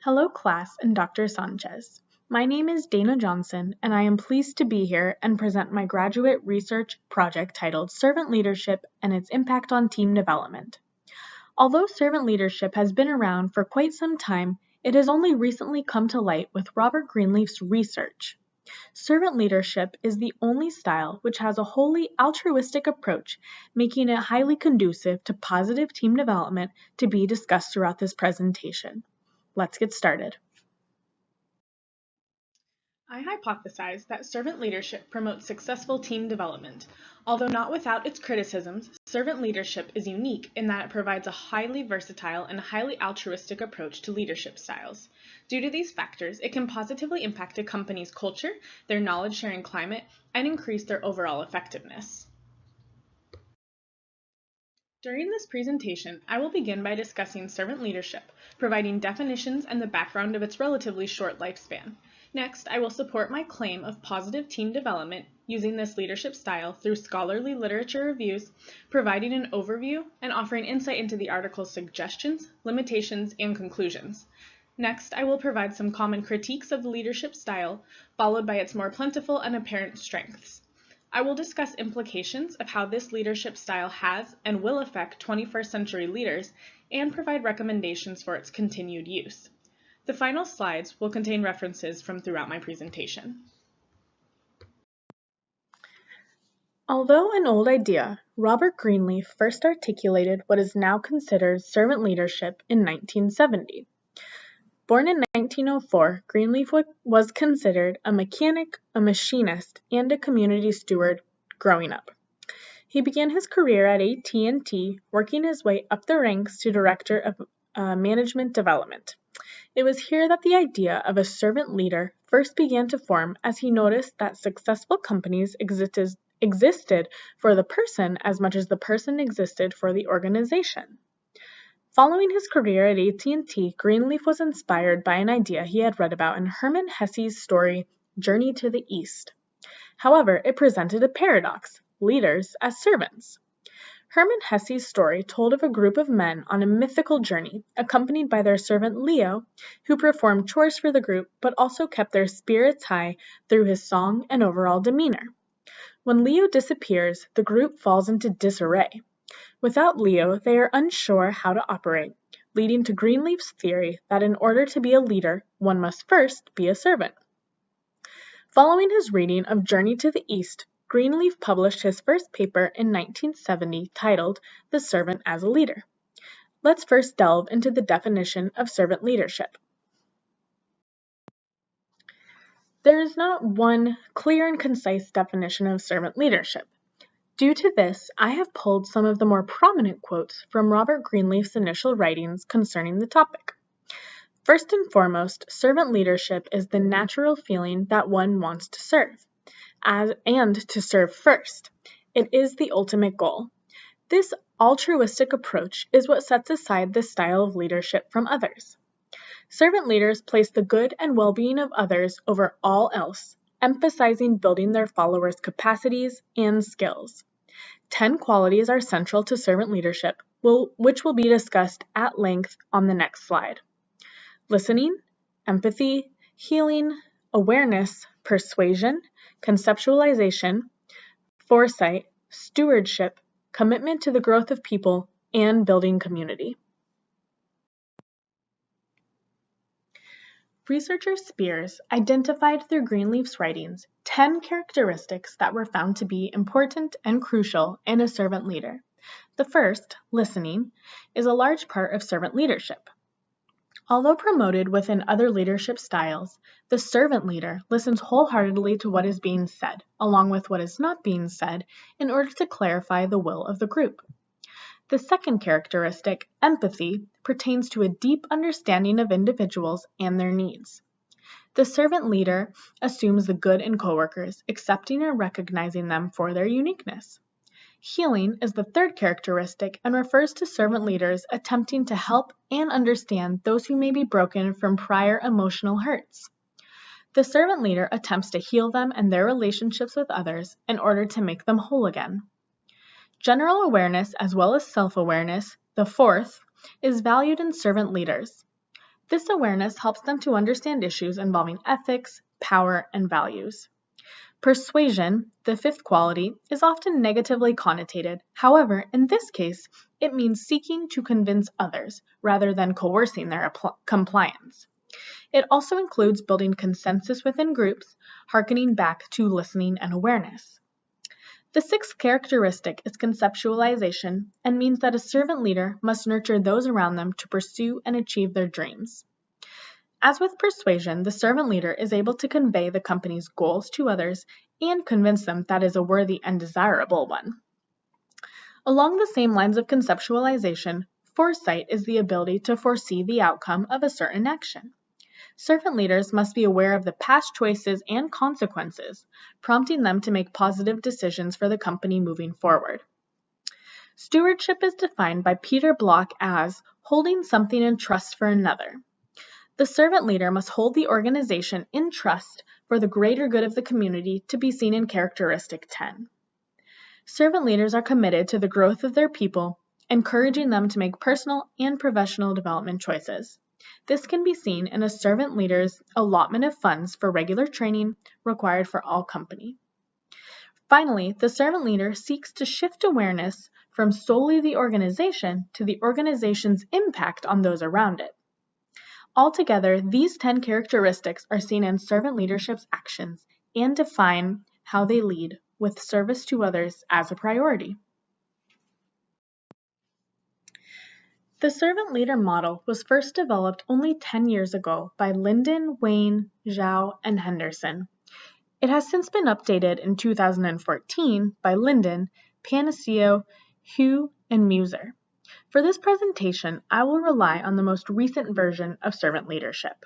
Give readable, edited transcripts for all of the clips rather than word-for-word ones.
Hello, class and Dr. Sanchez. My name is Dana Johnson, and I am pleased to be here and present my graduate research project titled Servant Leadership and its Impact on Team Development. Although servant leadership has been around for quite some time, it has only recently come to light with Robert Greenleaf's research. Servant leadership is the only style which has a wholly altruistic approach, making it highly conducive to positive team development to be discussed throughout this presentation. Let's get started. I hypothesize that servant leadership promotes successful team development. Although not without its criticisms, servant leadership is unique in that it provides a highly versatile and highly altruistic approach to leadership styles. Due to these factors, it can positively impact a company's culture, their knowledge-sharing climate, and increase their overall effectiveness. During this presentation, I will begin by discussing servant leadership, providing definitions and the background of its relatively short lifespan. Next, I will support my claim of positive team development using this leadership style through scholarly literature reviews, providing an overview, and offering insight into the article's suggestions, limitations, and conclusions. Next, I will provide some common critiques of the leadership style, followed by its more plentiful and apparent strengths. I will discuss implications of how this leadership style has and will affect 21st century leaders and provide recommendations for its continued use. The final slides will contain references from throughout my presentation. Although an old idea, Robert Greenleaf first articulated what is now considered servant leadership in 1970. Born in 1904, Greenleaf was considered a mechanic, a machinist, and a community steward growing up. He began his career at AT&T, working his way up the ranks to Director of Management Development. It was here that the idea of a servant leader first began to form as he noticed that successful companies existed for the person as much as the person existed for the organization. Following his career at AT&T, Greenleaf was inspired by an idea he had read about in Hermann Hesse's story, Journey to the East. However, it presented a paradox, leaders as servants. Hermann Hesse's story told of a group of men on a mythical journey, accompanied by their servant Leo, who performed chores for the group but also kept their spirits high through his song and overall demeanor. When Leo disappears, the group falls into disarray. Without Leo, they are unsure how to operate, leading to Greenleaf's theory that in order to be a leader, one must first be a servant. Following his reading of Journey to the East, Greenleaf published his first paper in 1970 titled The Servant as a Leader. Let's first delve into the definition of servant leadership. There is not one clear and concise definition of servant leadership. Due to this, I have pulled some of the more prominent quotes from Robert Greenleaf's initial writings concerning the topic. First and foremost, servant leadership is the natural feeling that one wants to serve, and to serve first. It is the ultimate goal. This altruistic approach is what sets aside this style of leadership from others. Servant leaders place the good and well-being of others over all else, emphasizing building their followers' capacities and skills. 10 qualities are central to servant leadership, which will be discussed at length on the next slide. Listening, empathy, healing, awareness, persuasion, conceptualization, foresight, stewardship, commitment to the growth of people, and building community. Researcher Spears identified through Greenleaf's writings 10 characteristics that were found to be important and crucial in a servant leader. The first, listening, is a large part of servant leadership. Although promoted within other leadership styles, the servant leader listens wholeheartedly to what is being said, along with what is not being said, in order to clarify the will of the group. The second characteristic, empathy, pertains to a deep understanding of individuals and their needs. The servant leader assumes the good in coworkers, accepting and recognizing them for their uniqueness. Healing is the third characteristic and refers to servant leaders attempting to help and understand those who may be broken from prior emotional hurts. The servant leader attempts to heal them and their relationships with others in order to make them whole again. General awareness as well as self-awareness, the fourth, is valued in servant leaders. This awareness helps them to understand issues involving ethics, power, and values. Persuasion, the fifth quality, is often negatively connotated. However, in this case, it means seeking to convince others rather than coercing their compliance. It also includes building consensus within groups, harkening back to listening and awareness. The sixth characteristic is conceptualization and means that a servant leader must nurture those around them to pursue and achieve their dreams. As with persuasion, the servant leader is able to convey the company's goals to others and convince them that is a worthy and desirable one. Along the same lines of conceptualization, foresight is the ability to foresee the outcome of a certain action. Servant leaders must be aware of the past choices and consequences, prompting them to make positive decisions for the company moving forward. Stewardship is defined by Peter Block as holding something in trust for another. The servant leader must hold the organization in trust for the greater good of the community to be seen in characteristic 10. Servant leaders are committed to the growth of their people, encouraging them to make personal and professional development choices. This can be seen in a servant leader's allotment of funds for regular training required for all company. Finally, the servant leader seeks to shift awareness from solely the organization to the organization's impact on those around it. Altogether, these 10 characteristics are seen in servant leadership's actions and define how they lead, with service to others as a priority. The servant leader model was first developed only 10 years ago by Linden, Wayne, Zhao, and Henderson. It has since been updated in 2014 by Linden, Panaccio, Hu, and Muser. For this presentation, I will rely on the most recent version of servant leadership.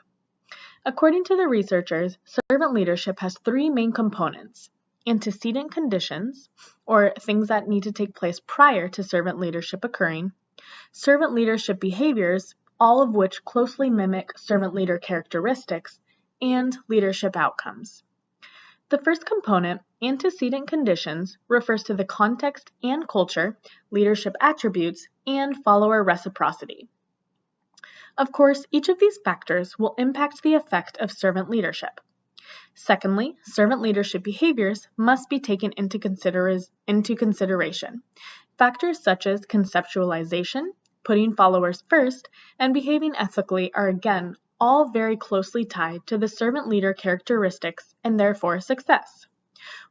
According to the researchers, servant leadership has three main components: antecedent conditions, or things that need to take place prior to servant leadership occurring; servant leadership behaviors, all of which closely mimic servant leader characteristics; and leadership outcomes. The first component, antecedent conditions, refers to the context and culture, leadership attributes, and follower reciprocity. Of course, each of these factors will impact the effect of servant leadership. Secondly, servant leadership behaviors must be taken into consideration. Factors such as conceptualization, putting followers first, and behaving ethically are again all very closely tied to the servant leader characteristics and therefore success.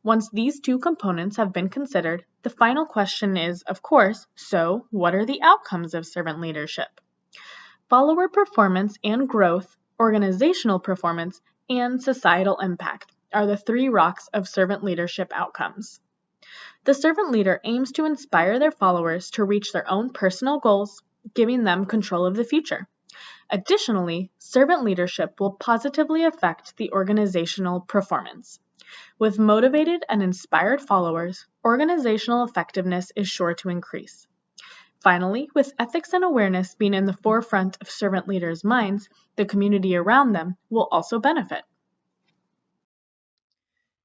Once these two components have been considered, the final question is, of course, so what are the outcomes of servant leadership? Follower performance and growth, organizational performance, and societal impact are the three rocks of servant leadership outcomes. The servant leader aims to inspire their followers to reach their own personal goals, giving them control of the future. Additionally, servant leadership will positively affect the organizational performance. With motivated and inspired followers, organizational effectiveness is sure to increase. Finally, with ethics and awareness being in the forefront of servant leaders' minds, the community around them will also benefit.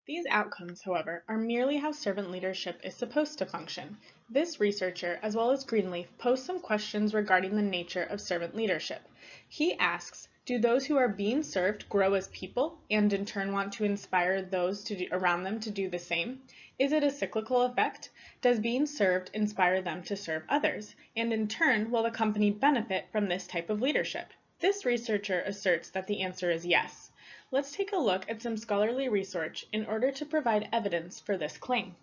These outcomes, however, are merely how servant leadership is supposed to function. This researcher, as well as Greenleaf, posed some questions regarding the nature of servant leadership. He asks, do those who are being served grow as people and in turn want to inspire those around them to do the same? Is it a cyclical effect? Does being served inspire them to serve others? And in turn, will the company benefit from this type of leadership? This researcher asserts that the answer is yes. Let's take a look at some scholarly research in order to provide evidence for this claim.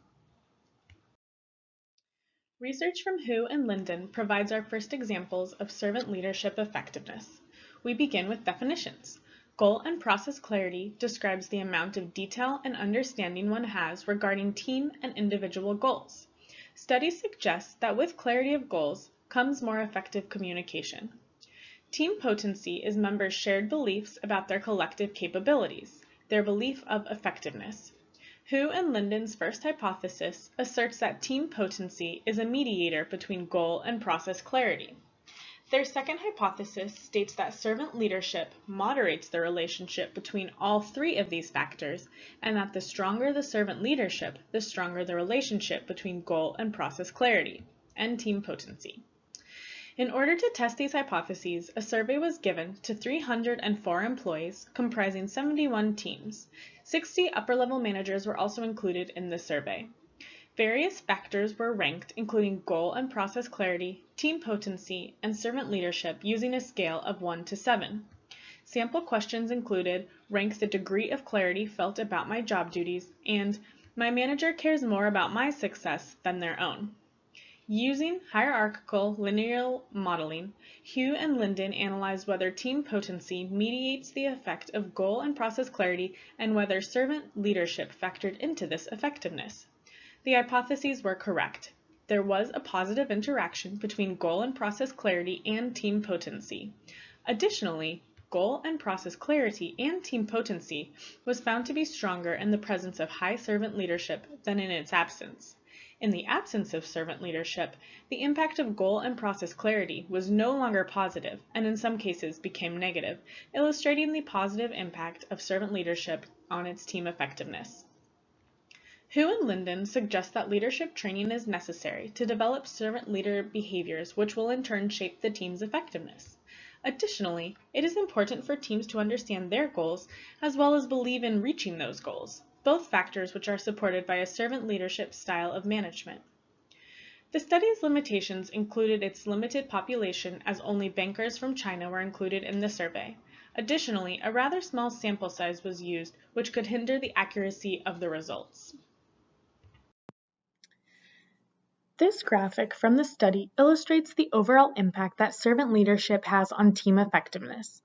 Research from Hu and Linden provides our first examples of servant leadership effectiveness. We begin with definitions. Goal and process clarity describes the amount of detail and understanding one has regarding team and individual goals. Studies suggest that with clarity of goals comes more effective communication. Team potency is members' shared beliefs about their collective capabilities, their belief of effectiveness. Hu and Linden's first hypothesis asserts that team potency is a mediator between goal and process clarity. Their second hypothesis states that servant leadership moderates the relationship between all three of these factors, and that the stronger the servant leadership, the stronger the relationship between goal and process clarity, and team potency. In order to test these hypotheses, a survey was given to 304 employees comprising 71 teams. 60 upper-level managers were also included in the survey. Various factors were ranked, including goal and process clarity, team potency, and servant leadership using a scale of 1 to 7. Sample questions included rank the degree of clarity felt about my job duties and my manager cares more about my success than their own. Using hierarchical linear modeling, Hugh and Linden analyzed whether team potency mediates the effect of goal and process clarity and whether servant leadership factored into this effectiveness. The hypotheses were correct. There was a positive interaction between goal and process clarity and team potency. Additionally, goal and process clarity and team potency was found to be stronger in the presence of high servant leadership than in its absence. In the absence of servant leadership, the impact of goal and process clarity was no longer positive and in some cases became negative, illustrating the positive impact of servant leadership on its team effectiveness. Hu and Linden suggest that leadership training is necessary to develop servant leader behaviors which will in turn shape the team's effectiveness. Additionally, it is important for teams to understand their goals as well as believe in reaching those goals, both factors which are supported by a servant leadership style of management. The study's limitations included its limited population as only bankers from China were included in the survey. Additionally, a rather small sample size was used, which could hinder the accuracy of the results. This graphic from the study illustrates the overall impact that servant leadership has on team effectiveness.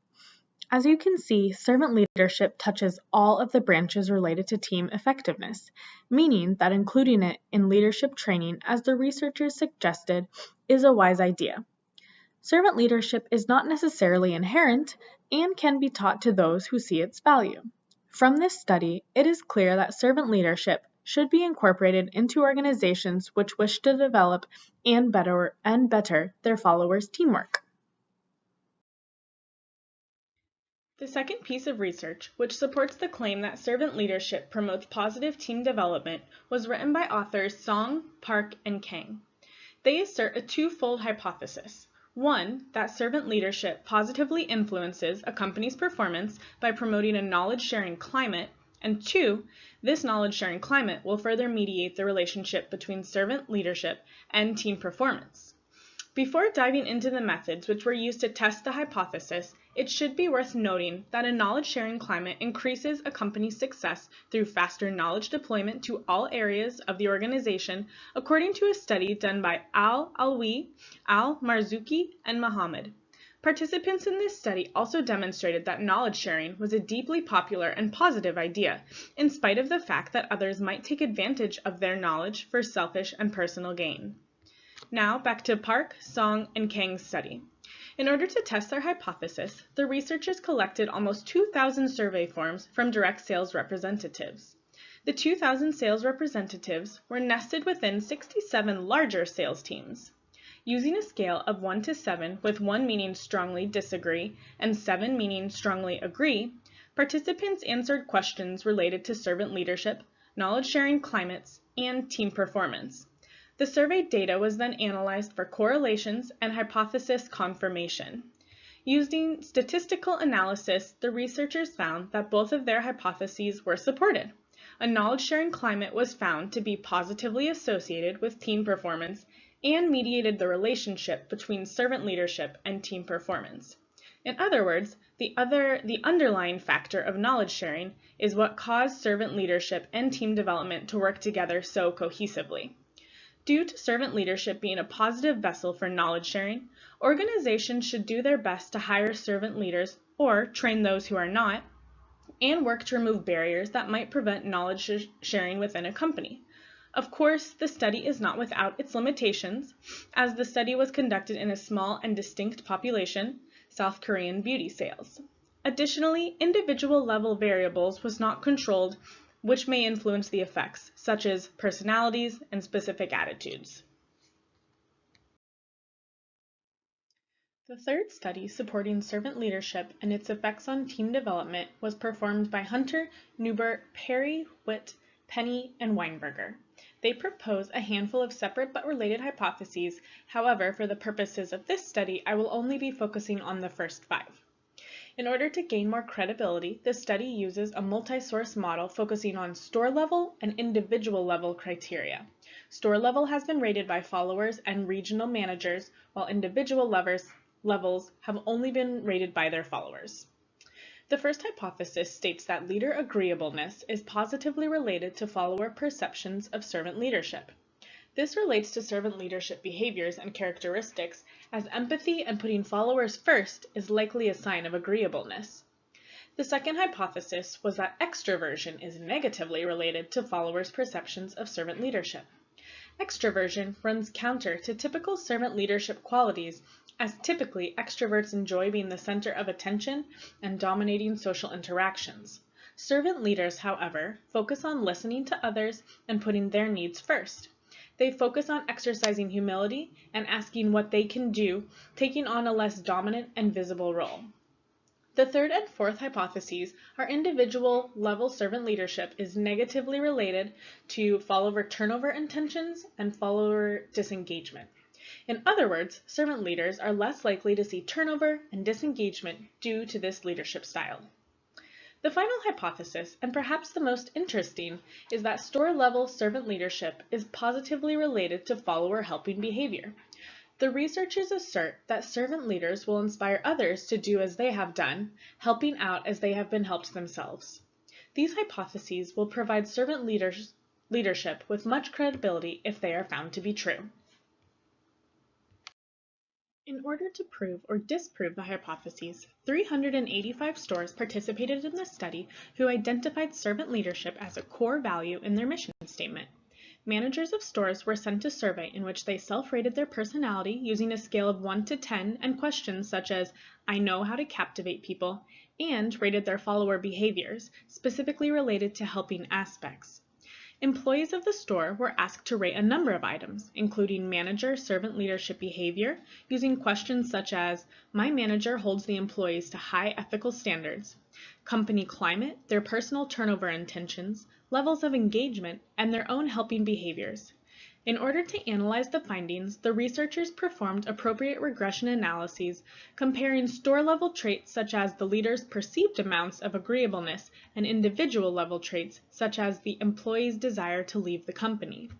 As you can see, servant leadership touches all of the branches related to team effectiveness, meaning that including it in leadership training, as the researchers suggested, is a wise idea. Servant leadership is not necessarily inherent and can be taught to those who see its value. From this study, it is clear that servant leadership should be incorporated into organizations which wish to develop and better their followers' teamwork. The second piece of research, which supports the claim that servant leadership promotes positive team development, was written by authors Song, Park, and Kang. They assert a twofold hypothesis. One, that servant leadership positively influences a company's performance by promoting a knowledge-sharing climate, and two, this knowledge-sharing climate will further mediate the relationship between servant leadership and team performance. Before diving into the methods which were used to test the hypothesis, it should be worth noting that a knowledge-sharing climate increases a company's success through faster knowledge deployment to all areas of the organization, according to a study done by Al-Alwi, Al-Marzuki, and Muhammad. Participants in this study also demonstrated that knowledge sharing was a deeply popular and positive idea, in spite of the fact that others might take advantage of their knowledge for selfish and personal gain. Now back to Park, Song, and Kang's study. In order to test their hypothesis, the researchers collected almost 2,000 survey forms from direct sales representatives. The 2,000 sales representatives were nested within 67 larger sales teams. Using a scale of 1 to 7, with 1 meaning strongly disagree and 7 meaning strongly agree, participants answered questions related to servant leadership, knowledge-sharing climates, and team performance. The survey data was then analyzed for correlations and hypothesis confirmation. Using statistical analysis, the researchers found that both of their hypotheses were supported. A knowledge-sharing climate was found to be positively associated with team performance and mediated the relationship between servant leadership and team performance. In other words, the underlying factor of knowledge sharing is what caused servant leadership and team development to work together so cohesively. Due to servant leadership being a positive vessel for knowledge sharing, organizations should do their best to hire servant leaders or train those who are not, and work to remove barriers that might prevent knowledge sharing within a company. Of course, the study is not without its limitations, as the study was conducted in a small and distinct population, South Korean beauty sales. Additionally, individual level variables was not controlled, which may influence the effects, such as personalities and specific attitudes. The third study supporting servant leadership and its effects on team development was performed by Hunter, Newbert, Perry, Witt, Penny, and Weinberger. They propose a handful of separate but related hypotheses. However, for the purposes of this study, I will only be focusing on the first 5. In order to gain more credibility, the study uses a multi-source model focusing on store-level and individual-level criteria. Store-level has been rated by followers and regional managers, while individual levels have only been rated by their followers. The first hypothesis states that leader agreeableness is positively related to follower perceptions of servant leadership. This relates to servant leadership behaviors and characteristics, as empathy and putting followers first is likely a sign of agreeableness. The second hypothesis was that extroversion is negatively related to followers' perceptions of servant leadership. Extroversion runs counter to typical servant leadership qualities, as typically extroverts enjoy being the center of attention and dominating social interactions. Servant leaders, however, focus on listening to others and putting their needs first. They focus on exercising humility and asking what they can do, taking on a less dominant and visible role. The third and fourth hypotheses are individual level servant leadership is negatively related to follower turnover intentions and follower disengagement. In other words, servant leaders are less likely to see turnover and disengagement due to this leadership style. The final hypothesis, and perhaps the most interesting, is that store-level servant leadership is positively related to follower helping behavior. The researchers assert that servant leaders will inspire others to do as they have done, helping out as they have been helped themselves. These hypotheses will provide servant leadership with much credibility if they are found to be true. In order to prove or disprove the hypotheses, 385 stores participated in the study who identified servant leadership as a core value in their mission statement. Managers of stores were sent a survey in which they self-rated their personality using a scale of 1 to 10 and questions such as, "I know how to captivate people," and rated their follower behaviors, specifically related to helping aspects. Employees of the store were asked to rate a number of items, including manager-servant leadership behavior, using questions such as, "My manager holds the employees to high ethical standards," company climate, their personal turnover intentions, levels of engagement, and their own helping behaviors. In order to analyze the findings, the researchers performed appropriate regression analyses comparing store-level traits such as the leader's perceived amounts of agreeableness and individual-level traits such as the employee's desire to leave the company.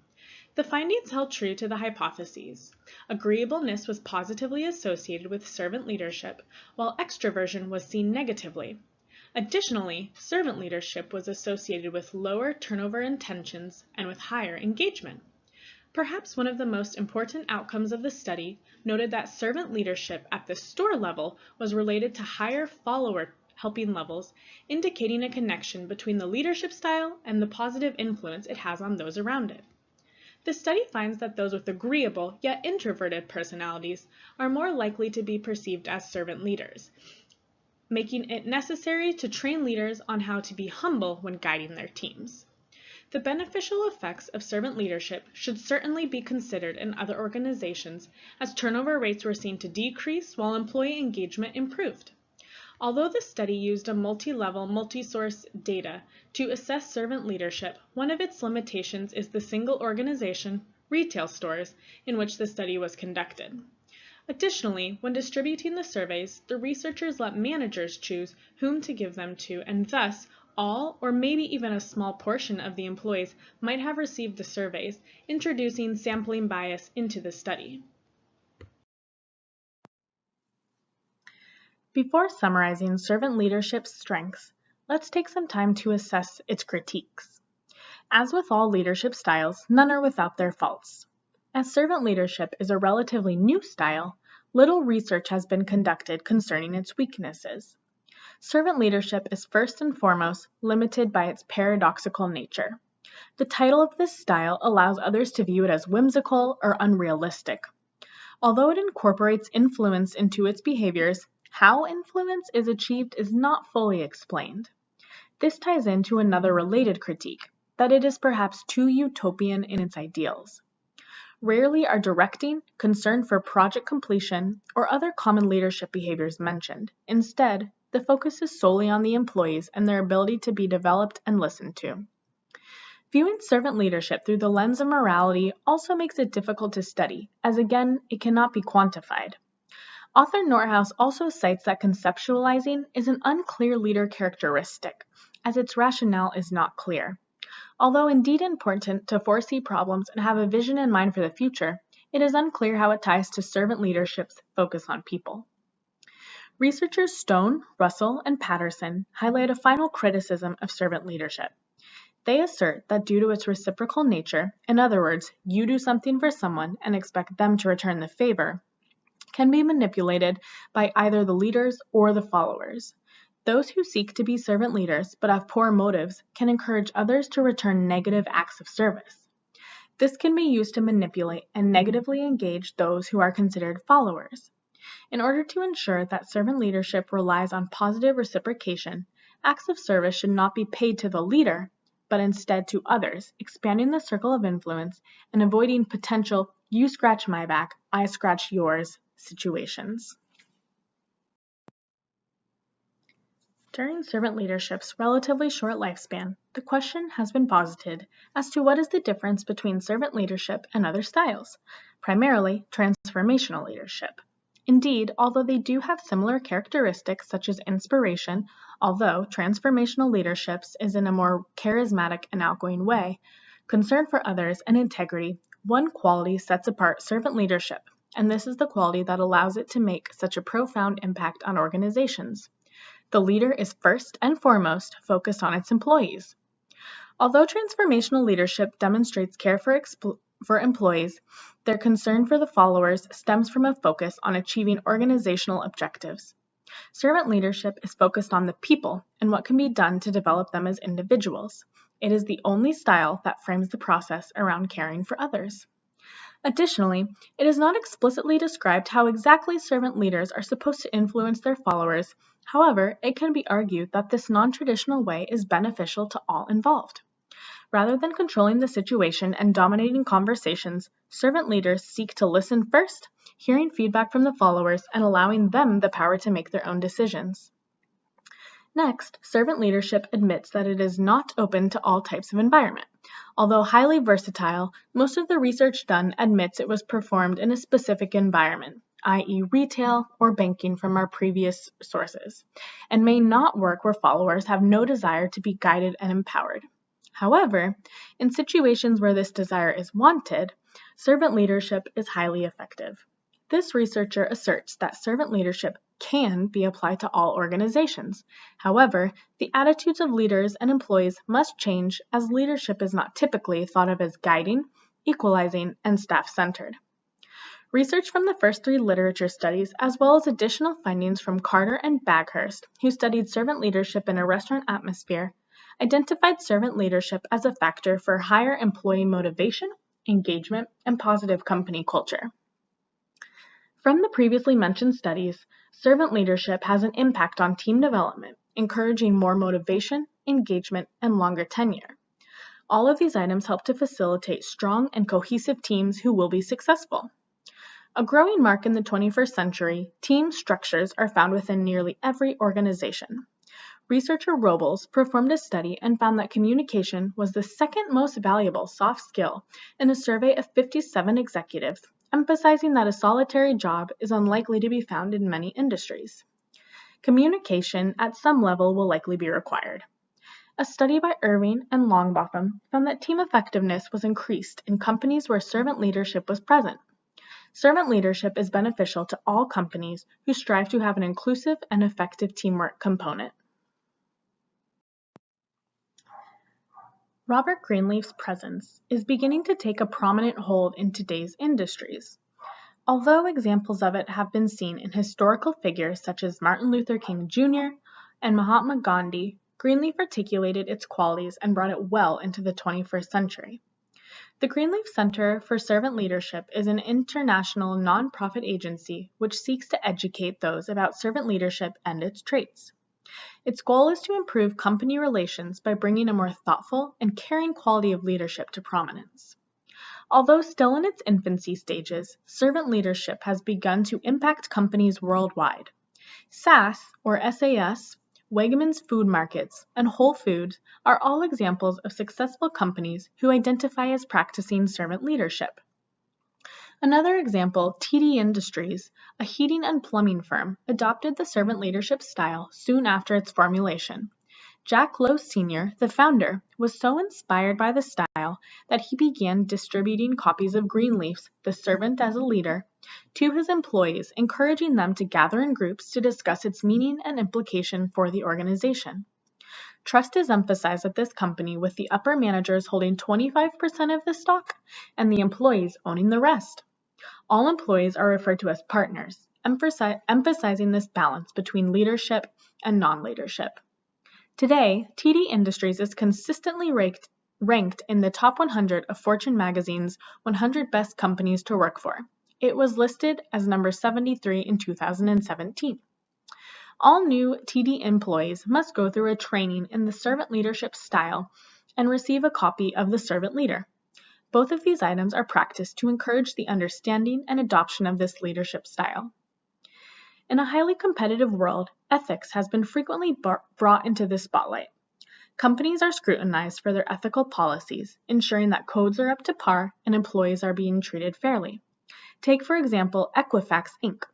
The findings held true to the hypotheses. Agreeableness was positively associated with servant leadership, while extroversion was seen negatively. Additionally, servant leadership was associated with lower turnover intentions and with higher engagement. Perhaps one of the most important outcomes of the study noted that servant leadership at the store level was related to higher follower helping levels, indicating a connection between the leadership style and the positive influence it has on those around it. The study finds that those with agreeable yet introverted personalities are more likely to be perceived as servant leaders, making it necessary to train leaders on how to be humble when guiding their teams. The beneficial effects of servant leadership should certainly be considered in other organizations, as turnover rates were seen to decrease while employee engagement improved. Although the study used a multi-level, multi-source data to assess servant leadership, one of its limitations is the single organization, retail stores, in which the study was conducted. Additionally, when distributing the surveys, the researchers let managers choose whom to give them to, and thus, all or maybe even a small portion of the employees might have received the surveys, introducing sampling bias into the study. Before summarizing servant leadership's strengths, let's take some time to assess its critiques. As with all leadership styles, none are without their faults. As servant leadership is a relatively new style, little research has been conducted concerning its weaknesses. Servant leadership is first and foremost limited by its paradoxical nature. The title of this style allows others to view it as whimsical or unrealistic. Although it incorporates influence into its behaviors, how influence is achieved is not fully explained. This ties into another related critique, that it is perhaps too utopian in its ideals. Rarely are directing, concern for project completion, or other common leadership behaviors mentioned. Instead, the focus is solely on the employees and their ability to be developed and listened to. Viewing servant leadership through the lens of morality also makes it difficult to study, as again, it cannot be quantified. Author Nordhaus also cites that conceptualizing is an unclear leader characteristic, as its rationale is not clear. Although indeed important to foresee problems and have a vision in mind for the future, it is unclear how it ties to servant leadership's focus on people. Researchers Stone, Russell, and Patterson highlight a final criticism of servant leadership. They assert that due to its reciprocal nature, in other words, you do something for someone and expect them to return the favor, can be manipulated by either the leaders or the followers. Those who seek to be servant leaders but have poor motives can encourage others to return negative acts of service. This can be used to manipulate and negatively engage those who are considered followers. In order to ensure that servant leadership relies on positive reciprocation, acts of service should not be paid to the leader, but instead to others, expanding the circle of influence and avoiding potential "you scratch my back, I scratch yours" situations. During servant leadership's relatively short lifespan, the question has been posited as to what is the difference between servant leadership and other styles, primarily transformational leadership. Indeed, although they do have similar characteristics such as inspiration, although transformational leadership is in a more charismatic and outgoing way, concern for others and integrity, one quality sets apart servant leadership, and this is the quality that allows it to make such a profound impact on organizations. The leader is first and foremost focused on its employees. Although transformational leadership demonstrates care for employees, their concern for the followers stems from a focus on achieving organizational objectives. Servant leadership is focused on the people and what can be done to develop them as individuals. It is the only style that frames the process around caring for others. Additionally, it is not explicitly described how exactly servant leaders are supposed to influence their followers. However, it can be argued that this non-traditional way is beneficial to all involved. Rather than controlling the situation and dominating conversations, servant leaders seek to listen first, hearing feedback from the followers and allowing them the power to make their own decisions. Next, servant leadership admits that it is not open to all types of environment. Although highly versatile, most of the research done admits it was performed in a specific environment, i.e. retail or banking from our previous sources, and may not work where followers have no desire to be guided and empowered. However, in situations where this desire is wanted, servant leadership is highly effective. This researcher asserts that servant leadership can be applied to all organizations. However, the attitudes of leaders and employees must change as leadership is not typically thought of as guiding, equalizing, and staff-centered. Research from the first three literature studies, as well as additional findings from Carter and Baghurst, who studied servant leadership in a restaurant atmosphere, identified servant leadership as a factor for higher employee motivation, engagement, and positive company culture. From the previously mentioned studies, servant leadership has an impact on team development, encouraging more motivation, engagement, and longer tenure. All of these items help to facilitate strong and cohesive teams who will be successful. A growing mark in the 21st century, team structures are found within nearly every organization. Researcher Robles performed a study and found that communication was the second most valuable soft skill in a survey of 57 executives, emphasizing that a solitary job is unlikely to be found in many industries. Communication at some level will likely be required. A study by Irving and Longbotham found that team effectiveness was increased in companies where servant leadership was present. Servant leadership is beneficial to all companies who strive to have an inclusive and effective teamwork component. Robert Greenleaf's presence is beginning to take a prominent hold in today's industries. Although examples of it have been seen in historical figures such as Martin Luther King Jr. and Mahatma Gandhi, Greenleaf articulated its qualities and brought it well into the 21st century. The Greenleaf Center for Servant Leadership is an international nonprofit agency which seeks to educate those about servant leadership and its traits. Its goal is to improve company relations by bringing a more thoughtful and caring quality of leadership to prominence. Although still in its infancy stages, servant leadership has begun to impact companies worldwide. SAS, or SAS, Wegmans Food Markets, and Whole Foods are all examples of successful companies who identify as practicing servant leadership. Another example, TD Industries, a heating and plumbing firm, adopted the servant leadership style soon after its formulation. Jack Lowe Sr., the founder, was so inspired by the style that he began distributing copies of Greenleaf's The Servant as a Leader to his employees, encouraging them to gather in groups to discuss its meaning and implication for the organization. Trust is emphasized at this company, with the upper managers holding 25% of the stock and the employees owning the rest. All employees are referred to as partners, emphasizing this balance between leadership and non-leadership. Today, TD Industries is consistently ranked in the top 100 of Fortune magazine's 100 best companies to work for. It was listed as number 73 in 2017. All new TD employees must go through a training in the servant leadership style and receive a copy of The Servant Leader. Both of these items are practiced to encourage the understanding and adoption of this leadership style. In a highly competitive world, ethics has been frequently brought into the spotlight. Companies are scrutinized for their ethical policies, ensuring that codes are up to par and employees are being treated fairly. Take, for example, Equifax Inc.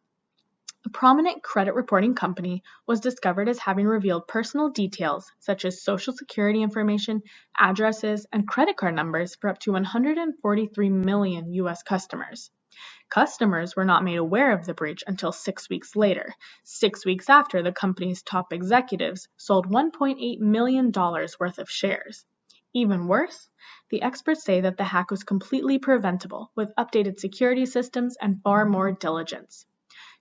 A prominent credit reporting company was discovered as having revealed personal details such as social security information, addresses, and credit card numbers for up to 143 million U.S. customers. Customers were not made aware of the breach until 6 weeks later, 6 weeks after the company's top executives sold $1.8 million worth of shares. Even worse, the experts say that the hack was completely preventable with updated security systems and far more diligence.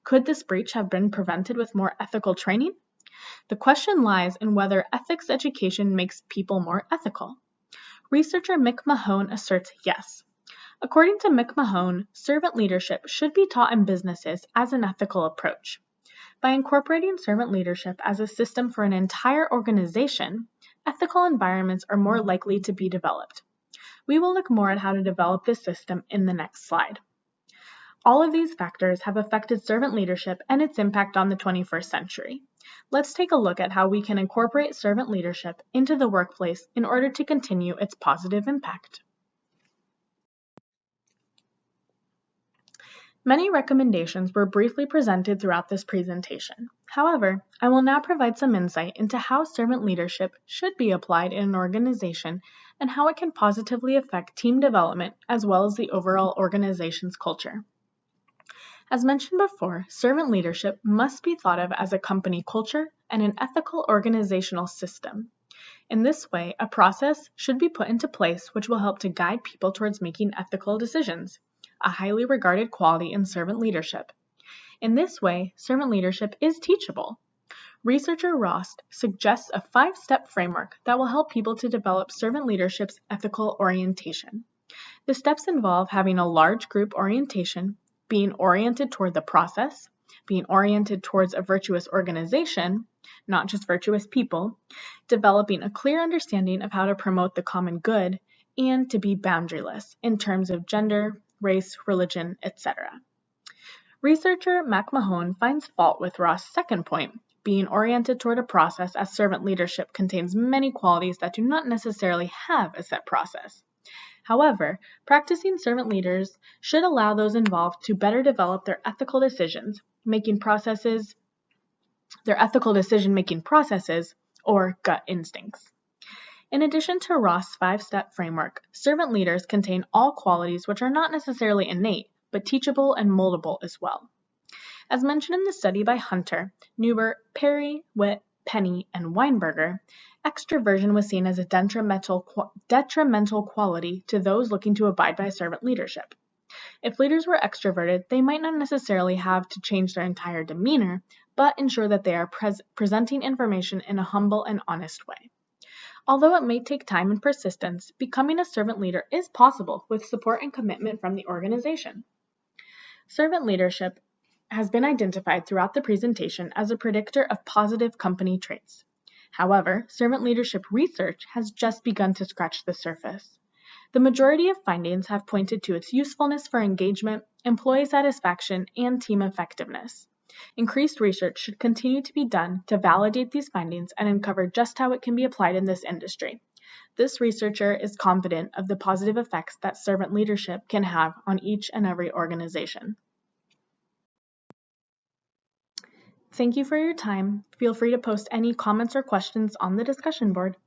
Could this breach have been prevented with more ethical training? The question lies in whether ethics education makes people more ethical. Researcher Mick Mahone asserts yes. According to Mick Mahone, servant leadership should be taught in businesses as an ethical approach. By incorporating servant leadership as a system for an entire organization, ethical environments are more likely to be developed. We will look more at how to develop this system in the next slide. All of these factors have affected servant leadership and its impact on the 21st century. Let's take a look at how we can incorporate servant leadership into the workplace in order to continue its positive impact. Many recommendations were briefly presented throughout this presentation. However, I will now provide some insight into how servant leadership should be applied in an organization and how it can positively affect team development as well as the overall organization's culture. As mentioned before, servant leadership must be thought of as a company culture and an ethical organizational system. In this way, a process should be put into place which will help to guide people towards making ethical decisions, a highly regarded quality in servant leadership. In this way, servant leadership is teachable. Researcher Rost suggests a 5-step framework that will help people to develop servant leadership's ethical orientation. The steps involve having a large group orientation, being oriented toward the process, being oriented towards a virtuous organization, not just virtuous people, developing a clear understanding of how to promote the common good, and to be boundaryless in terms of gender, race, religion, etc. Researcher Mac Mahone finds fault with Ross' second point, being oriented toward a process, as servant leadership contains many qualities that do not necessarily have a set process. However, practicing servant leaders should allow those involved to better develop their ethical decision-making processes, or gut instincts. In addition to Ross' 5-step framework, servant leaders contain all qualities which are not necessarily innate, but teachable and moldable as well. As mentioned in the study by Hunter, Newber, Perry, Witt, Penny, and Weinberger, extroversion was seen as a detrimental quality to those looking to abide by servant leadership. If leaders were extroverted, they might not necessarily have to change their entire demeanor, but ensure that they are presenting information in a humble and honest way. Although it may take time and persistence, becoming a servant leader is possible with support and commitment from the organization. Servant leadership has been identified throughout the presentation as a predictor of positive company traits. However, servant leadership research has just begun to scratch the surface. The majority of findings have pointed to its usefulness for engagement, employee satisfaction, and team effectiveness. Increased research should continue to be done to validate these findings and uncover just how it can be applied in this industry. This researcher is confident of the positive effects that servant leadership can have on each and every organization. Thank you for your time. Feel free to post any comments or questions on the discussion board.